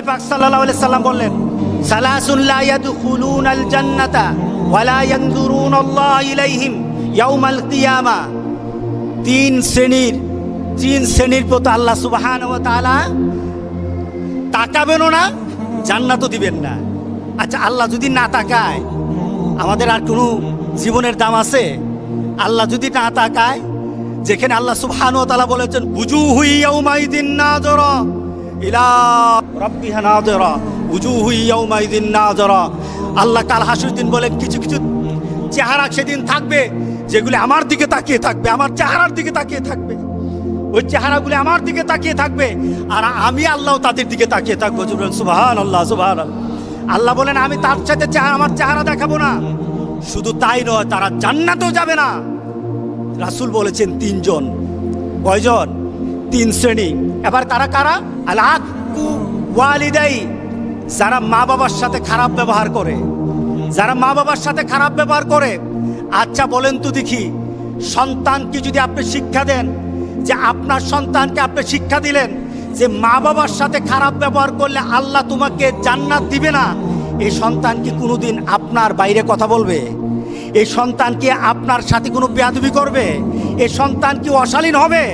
পাক সাল্লাল্লাহু আলাইহি সাল্লাম বললেন, সালাসুন লা ইয়াদখুলুনাল জান্নাতা ওয়া লা ইয়ানজুরুনাল্লাহু ইলাইহিম ইয়াউমাল কিয়ামা। তিন শ্রেণীর প্রতি আল্লাহ সুবহানাহু ওয়া তাআলা তাকাবেনও না, জান্নাতও দিবেন না। আচ্ছা, আল্লাহ যদি না তাকায় আমাদের আর কোনো জীবনের দাম আছে? আল্লাহ যদি না তাকায়, যেখানে আল্লাহ সুবহানাহু ওয়া তাআলা বলেছেন উজুহু ইয়াউমাইদিন নাযিরা ইলা রাব্বিহা নাযিরা, উজুহু ইয়াউমাইদিন নাযিরা। আল্লাহ কাল হাসরের দিন বলেন কিছু কিছু চেহারা সেদিন থাকবে যেগুলি আমার দিকে তাকিয়ে থাকবে, আমার চেহারার দিকে তাকিয়ে থাকবে, ওই চেহারাগুলি আমার দিকে তাকিয়ে থাকবে, আর আমি আল্লাহ তাদের দিকে তাকিয়ে থাকবো। সুবহানাল্লাহ, সুবহানাল্লাহ। আল্লাহ বলেন আমি তার সাথে আমার চেহারা দেখাবো না। শুধু তাই নয়, তারা জান্নাতেও যাবে না। রাসূল বলেছেন তিনজন। কয়জন? তিন শ্রেণী। এবার তারা কারা? আল আক্কু ওয়ালিদাই, যারা মা বাবার সাথে খারাপ ব্যবহার করে, যারা মা বাবার সাথে খারাপ ব্যবহার করে। আচ্ছা বলেন তো দেখি, সন্তানকে যদি আপনি শিক্ষা দেন, যে আপনার সন্তানকে আপনি শিক্ষা দিলেন যে মা বাবার সাথে খারাপ ব্যবহার করলে আল্লাহ তোমাকে জান্নাত দিবে না, এই সন্তান কি কোনোদিন আপনার বাইরে কথা বলবে? এই সন্তান কি আপনার সাথে কোনো বেয়াদবি করবে? এই সন্তান কি অশালীন হবে?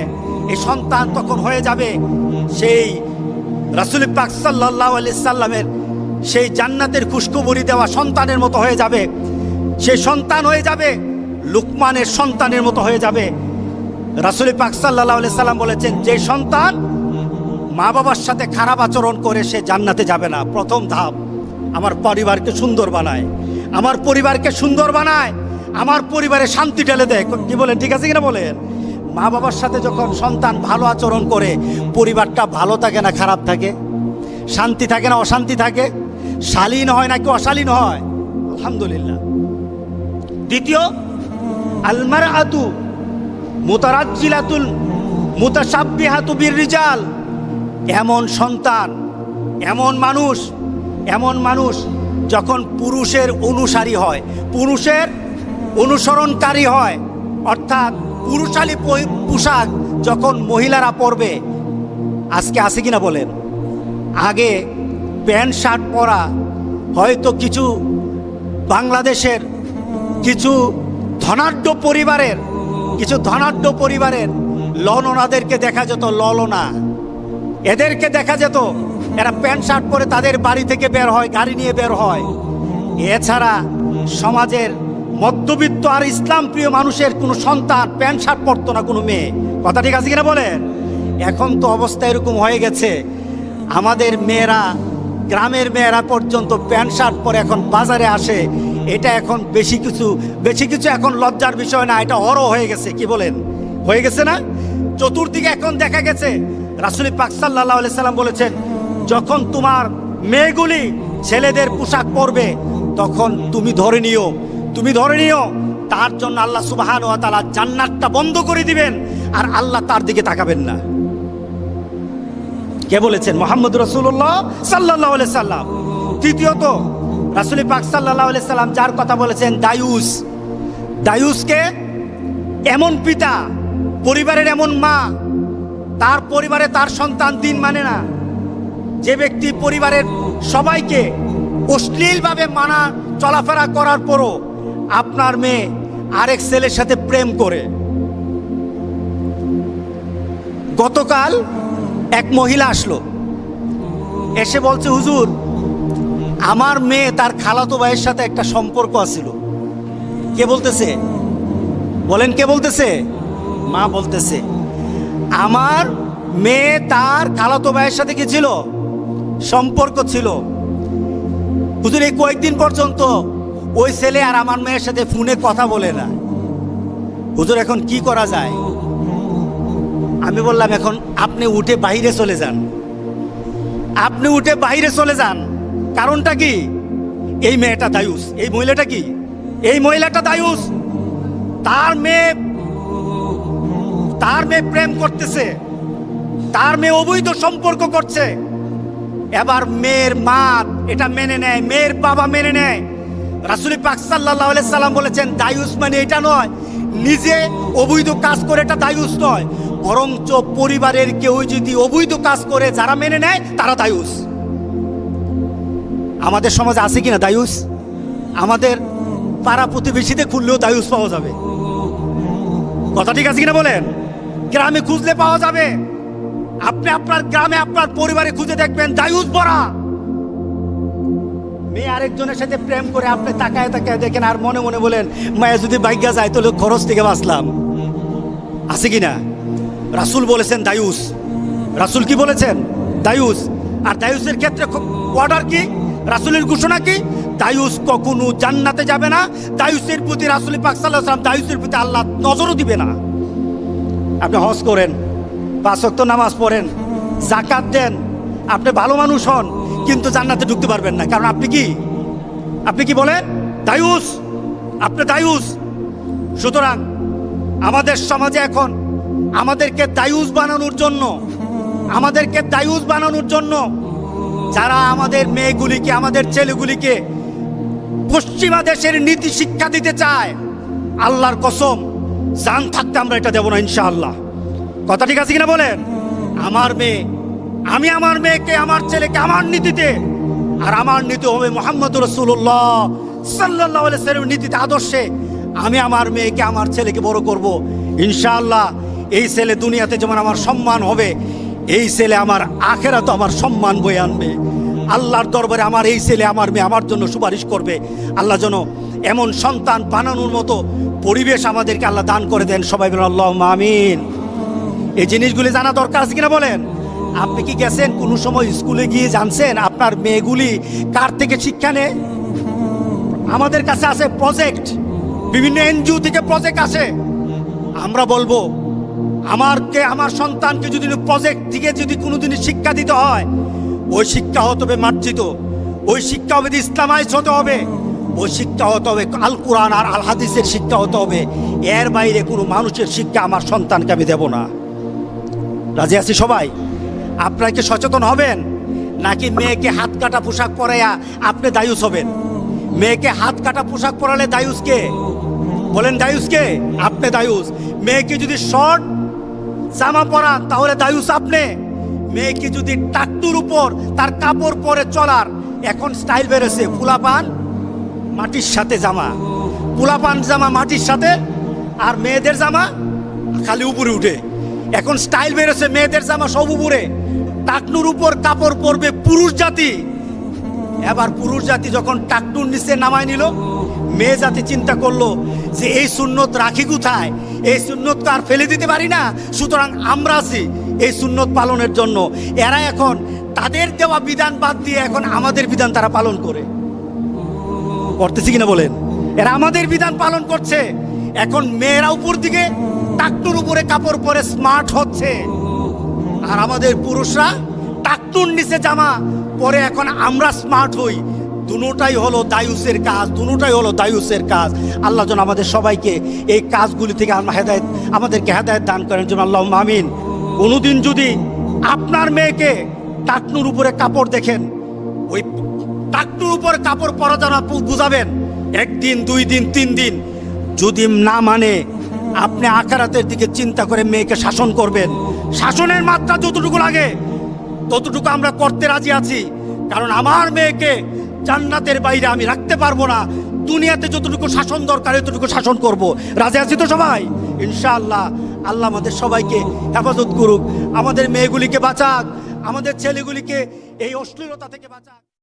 এই সন্তান তখন হয়ে যাবে সেই রাসূল পাক সাল্লাল্লাহু আলাইহি সাল্লামের সেই জান্নাতের খুশখবরি দেওয়া সন্তানের মতো হয়ে যাবে। সেই সন্তান হয়ে যাবে লুকমানের সন্তানের মতো হয়ে যাবে। রাসূল পাক সাল্লাল্লাহু আলাইহি সাল্লাম বলেছেন, যে সন্তান মা বাবার সাথে খারাপ আচরণ করে সে জান্নাতে যাবে না। প্রথম ধাপ, আমার পরিবারকে সুন্দর বানায়, আমার পরিবারকে সুন্দর বানায়, আমার পরিবারে শান্তি ঢেলে দেয়। কি বলেন, ঠিক আছে কিনা বলেন? মা বাবার সাথে যখন সন্তান ভালো আচরণ করে, পরিবারটা ভালো থাকে না খারাপ থাকে? শান্তি থাকে না অশান্তি থাকে? শালীন হয় নাকি অশালীন হয়? আলহামদুলিল্লাহ। দ্বিতীয়, আলমারআতু মুতারাজ্জিলাতুল মুতাশাব্বিহাতু বিররিজাল। এমন সন্তান, এমন মানুষ যখন পুরুষের অনুসারী হয়, পুরুষের অনুসরণকারী হয়, অর্থাৎ পুরুষালী পোশাক যখন মহিলারা পরবে, আজকে আছে কিনা বলেন? আগে প্যান্ট শার্ট পরা হয়তো কিছু বাংলাদেশের কিছু ধনাঢ্য পরিবারের ললনাদেরকে দেখা যেত, ললনা এদেরকে দেখা যেত, এরা প্যান্ট শার্ট পরে তাদের বাড়ি থেকে বের হয়, গাড়ি নিয়ে বের হয়। এছাড়া সমাজের মধ্যবিত্ত আর ইসলাম প্রিয় মানুষের কোনো সন্তান প্যান্ট শার্ট পরতো না, কোনো মেয়ে। কথা ঠিক আছে কিনা বলেন? এখন তো অবস্থা এরকম হয়ে গেছে, আমাদের মেয়েরা, গ্রামের মেয়েরা পর্যন্ত প্যান্ট শার্ট পরে এখন বাজারে আসে। এটা এখন বেশি কিছু এখন লজ্জার বিষয় না, এটা অরো হয়ে গেছে। কি বলেন, হয়ে গেছে না? চতুর্দিকে এখন দেখা গেছে। রাসূল পাক সাল্লাল্লাহু আলাইহি সাল্লাম বলেছেন, যখন তোমার মেয়েগুলি ছেলেদের পোশাক পরবে, তখন তুমি ধরে নিও তার জন্য আল্লাহ সুবহানাহু ওয়া তাআলা জান্নাতটা বন্ধ করে দিবেন, আর আল্লাহ তার দিকে তাকাবেন না। কে বলেছেন? মুহাম্মদ রাসূলুল্লাহ সাল্লাল্লাহু আলাইহি সাল্লাম। তৃতীয়ত, রাসূল পাক সাল্লাল্লাহু আলাইহি সাল্লাম যার কথা বলেছেন, দায়ুসকে এমন পিতা, পরিবারের এমন মা, তার পরিবারে তার সন্তান দিন মানে না, যে ব্যক্তি পরিবারের সবাইকে অশ্লীলভাবে মানা চলাফেরা করার পরও আপনার মেয়ে আরেক ছেলের সাথে প্রেম করে। গতকাল এক মহিলা আসলো, এসে বলছে, হুজুর আমার মেয়ে তার খালাতো ভাইয়ের সাথে একটা সম্পর্ক আছিল। কে বলতেছে? বলেন, কে বলতেছে? মা বলতেছে, আমার মেয়ে তার খালাতো ভাইয়ের সাথে কি ছিল? সম্পর্ক ছিল। হুজুর এই কয়েকদিন পর্যন্ত ওই ছেলে আর আমার মেয়ের সাথে ফোনে কথা বলে না। হুজুর এখন কি করা যায়? আমি বললাম, এখন আপনি উঠে বাইরে চলে যান। কারণটা কি? এই মেয়েটা দায়ুস, এই মহিলাটা দায়ুস। তার মেয়ে প্রেম করতেছে, তার মেয়ে অবৈধ সম্পর্ক করছে। এবার মেয়ের মা এটা মেনে নেয়, মেয়ের বাবা মেনে নেয়। রাসূল পাক সাল্লাল্লাহু আলাইহি সাল্লাম বলেছেন, দায়ুস মানে এটা নয়, নিজে অবৈধ কাজ করে এটা দায়ুস নয়, বরঞ্চ পরিবারের কেউ যদি অবৈধ কাজ করে যারা মেনে নেয় তারা দায়ুস। আমাদের সমাজে আছে কিনা দায়ুস? আমাদের পাড়া প্রতিবেশীতে খুললেও দায়ুস পাওয়া যাবে। কথা ঠিক আছে কিনা বলেন? গ্রামে খুঁজলে পাওয়া যাবে। আপনি আপনার গ্রামে আপনার পরিবারে খুঁজে দেখবেন দায়ুস ভরা। মেয়ে আরেকজনের সাথে প্রেম করে আপনি তাকায় তাকায় দেখেন আর মনে মনে বলেন মায়া যদি বাইগা যায় তাহলে খরচ থেকে বাঁচলাম। আছে কিনা? রাসূল বলেছেন দায়ুস। রাসূল কি বলেছেন? দায়ুস। আর দায়ুসের ক্ষেত্রে অর্ডার কি? রাসূলের ঘোষণা কি? দায়ুস কখনো জান্নাতে যাবে না। দায়ুসের প্রতি রাসূল পাক সাল্লাল্লাহু আলাইহি ওয়াসাল্লাম দায়ুসের প্রতি আল্লাহ নজরও দিবে না। আপনি হজ করেন, 5 ওয়াক্ত নামাজ পড়েন, যাকাত দেন, আপনি ভালো মানুষ হন, কিন্তু জান্নাতে ঢুকতে পারবেন না। কারণ আপনি কি বলেন? দায়ুস। আপনি দায়ুস। সুতরাং আমাদের সমাজে এখন আমাদেরকে দায়ুস বানানোর জন্য যারা আমাদের মেয়েগুলিকে, আমাদের ছেলেগুলিকে পশ্চিমা দেশের নীতি শিক্ষা দিতে চায়, আল্লাহর কসম জান থাকতে আমরা এটা দেব না ইনশাআল্লাহ। কথা ঠিক আছে কিনা বলেন? আমি আমার মেয়েকে, আমার ছেলেকে আমার নীতিতে, আর আমার নীতি হবে মুহাম্মদুর রাসূলুল্লাহ সাল্লাল্লাহু আলাইহি ওয়াসাল্লামের নীতিতে, আদর্শে আমি আমার মেয়েকে, আমার ছেলেকে বড় করব ইনশাআল্লাহ। এই ছেলে দুনিয়াতে যেমন আমার সম্মান হবে, এই ছেলে আমার আখেরাতে আমার সম্মান বয়ে আনবে। আল্লাহর দরবারে আমার এই ছেলে, আমার মেয়ে আমার জন্য সুপারিশ করবে। আল্লাহ যেন এমন সন্তান বানানোর মতো পরিবেশ আমাদেরকে আল্লাহ দান করে দেন। সবাই বলেন আল্লাহুম্মা আমিন। এই জিনিসগুলি জানা দরকার আছে কিনা বলেন? আপনি কি গেছেন কোনো সময় স্কুলে গিয়ে জানছেন আপনার মেয়েগুলি কার থেকে শিক্ষা নেয়? আমাদের কাছে আছে প্রজেক্ট, বিভিন্ন এনজিও থেকে প্রজেক্ট আসে। আমরা বলবো আমার সন্তানকে যদি প্রজেক্ট থেকে যদি কোনোদিনই শিক্ষা দিতে হয়, ওই শিক্ষা হতে হবে মার্জিত, ওই শিক্ষা হবে ইসলামাইজ হতে হবে, ওই শিক্ষা হতে হবে আল কোরআন আর আল হাদিসের শিক্ষা হতে হবে। এর বাইরে কোনো মানুষের শিক্ষা আমার সন্তানকে আমি দেব না। রাজি আছি সবাই? আপনারা কি সচেতন হবেন, নাকি মেয়েকে হাত কাটা পোশাক পরাইয়া আপনি দায়ুস হবেন? মেয়েকে হাত কাটা পোশাক পরালে দায়ুসকে বলেন? দায়ুসকে? আপনি দায়ুস। মেয়েকে যদি শর্ট জামা পরান তাহলে দায়ুস আপনি। মেয়েকে যদি টাকটুর উপর তার কাপড় পরে চলার, এখন স্টাইল বেরোছে, পোলাপান মাটির সাথে জামা, পোলাপান জামা মাটির সাথে, আর মেয়েদের জামা খালি উপরে উঠে। এখন স্টাইল বেরোছে, মেয়েদের জামা সব উপরে, টাকনুর উপর কাপড় পরবে পুরুষ জাতি। এবার পুরুষ জাতি যখন টাকনুর নিচে নামায় নিল, মেয়ে জাতি চিন্তা করলো যে এই সুন্নত রাখি কোথায়, এই সুন্নত তো আর ফেলে দিতে পারি না, সুতরাং আমরা আছি এই সুন্নত পালনের জন্য। এরা এখন তাদের দেওয়া বিধান বাদ দিয়ে এখন আমাদের বিধান তারা পালন করতেছি কিনা বলেন? এরা আমাদের বিধান পালন করছে। এখন মেয়েরা উপর দিকে টাকটুর উপরে কাপড় পরে স্মার্ট হচ্ছে, আর আমাদের পুরুষরা টাকটুর নিচে জামা পরে এখন আমরা স্মার্ট হই। দুটোটাই হলো দায়ুসের কাজ, দুটোটাই হলো দায়ুসের কাজ। আল্লাহ যেন আমাদের সবাইকে এই কাজগুলি থেকে আমাদেরকে হেদায়েত দান করেন যেন, আল্লাহুম্মা আমিন। কোনোদিন যদি আপনার মেয়েকে টাকনুর উপরে কাপড় দেখেন, ওই টাকনুর উপরে কাপড় পরা যেন বুঝাবেন। 1 দিন 2 দিন 3 দিন যদি না মানে, আপনি আখিরাতের দিকে চিন্তা করে মেয়েকে শাসন করবেন। শাসনের মাত্রা যতটুকু লাগে ততটুকু আমরা করতে রাজি আছি, কারণ আমার মেয়েকে জান্নাতের বাইরে আমি রাখতে পারবো না। দুনিয়াতে যতটুকু শাসন দরকার ততটুকু শাসন করব। রাজি আছি তো সবাই? ইনশাআল্লাহ। আল্লাহ আমাদের সবাইকে হেফাজত করুক, আমাদের মেয়েগুলিকে বাঁচাক, আমাদের ছেলেগুলিকে এই অশ্লীলতা থেকে বাঁচাক।